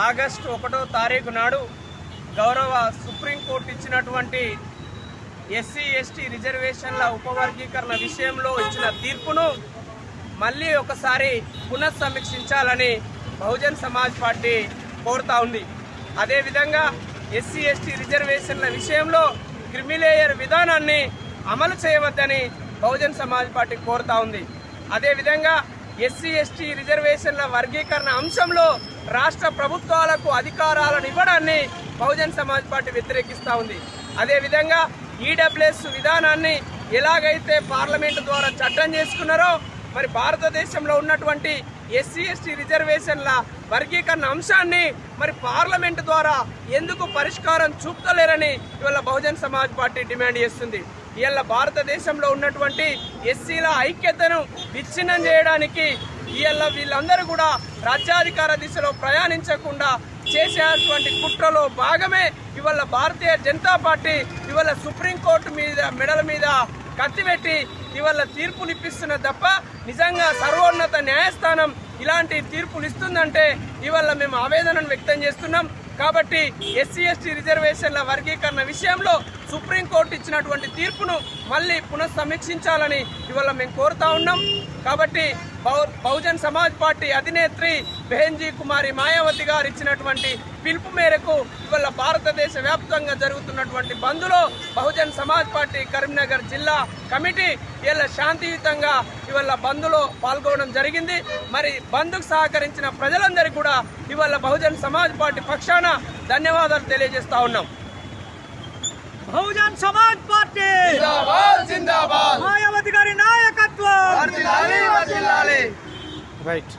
August 1వ తారీఖు నాడు గౌరవ సుప్రీంకోర్టు ఇచ్చినటువంటి ఎస్సీ ఎస్టీ రిజర్వేషన్ల ఉపవర్గీకరణ విషయంలో ఇచ్చిన తీర్పును మళ్ళీ ఒకసారి పునఃసమీక్షించాలని బహుజన్ సమాజ్ పార్టీ కోరుతా ఉంది. అదేవిధంగా ఎస్సీ ఎస్టీ రిజర్వేషన్ల విషయంలో క్రిమిలేయర్ విధానాన్ని అమలు చేయవద్దని బహుజన్ సమాజ్ పార్టీ కోరుతా ఉంది. అదేవిధంగా ఎస్సీ ఎస్టీ రిజర్వేషన్ల వర్గీకరణ అంశంలో రాష్ట్ర ప్రభుత్వాలకు అధికారాలను ఇవ్వడాన్ని బహుజన్ సమాజ్ పార్టీ వ్యతిరేకిస్తూ ఉంది. అదేవిధంగా ఈడబ్ల్యూఎస్ విధానాన్ని ఎలాగైతే పార్లమెంటు ద్వారా చట్టం చేసుకున్నారో మరి భారతదేశంలో ఉన్నటువంటి ఎస్సీ ఎస్టీ రిజర్వేషన్ల వర్గీకరణ అంశాన్ని మరి పార్లమెంటు ద్వారా ఎందుకు పరిష్కారం చూపుతలేరని ఇవాళ బహుజన్ సమాజ్ పార్టీ డిమాండ్ చేస్తుంది. ఇవాళ భారతదేశంలో ఉన్నటువంటి ఎస్సీల ఐక్యతను విచ్ఛిన్నం చేయడానికి ఇవాళ వీళ్ళందరూ కూడా రాజ్యాధికార దిశలో ప్రయాణించకుండా చేసేటువంటి కుట్రలో భాగమే ఇవాళ భారతీయ జనతా పార్టీ ఇవాళ సుప్రీంకోర్టు మీద మెడల మీద కత్తిపెట్టి ఇవాళ తీర్పులు ఇప్పిస్తున్న తప్ప నిజంగా సర్వోన్నత న్యాయస్థానం ఇలాంటి తీర్పులు ఇస్తుందంటే ఇవాళ మేము ఆవేదనను వ్యక్తం చేస్తున్నాం. కాబట్టి ఎస్సీ ఎస్టీ రిజర్వేషన్ల వర్గీకరణ విషయంలో సుప్రీంకోర్టు ఇచ్చినటువంటి తీర్పును మళ్ళీ పునఃసమీక్షించాలని ఇవాళ మేము కోరుతా ఉన్నాం. కాబట్టి బహుజన్ సమాజ్ పార్టీ అధినేత్రి బెహెన్జీ కుమారి మాయావతి గారు ఇచ్చినటువంటి పిలుపు మేరకు ఇవాళ భారతదేశ వ్యాప్తంగా జరుగుతున్నటువంటి బంద్లో బహుజన్ సమాజ్ పార్టీ కరీంనగర్ జిల్లా కమిటీ ఇవాళ శాంతియుతంగా ఇవాళ బంద్లో పాల్గొనడం జరిగింది. మరి బంద్కు సహకరించిన ప్రజలందరికీ కూడా ఇవాళ బహుజన్ సమాజ్ పార్టీ పక్షాన ధన్యవాదాలు తెలియజేస్తా ఉన్నాం. బహుజన్ సమాజ్ పార్టీ మాయావతి గారి నాయకత్వం. రైట్.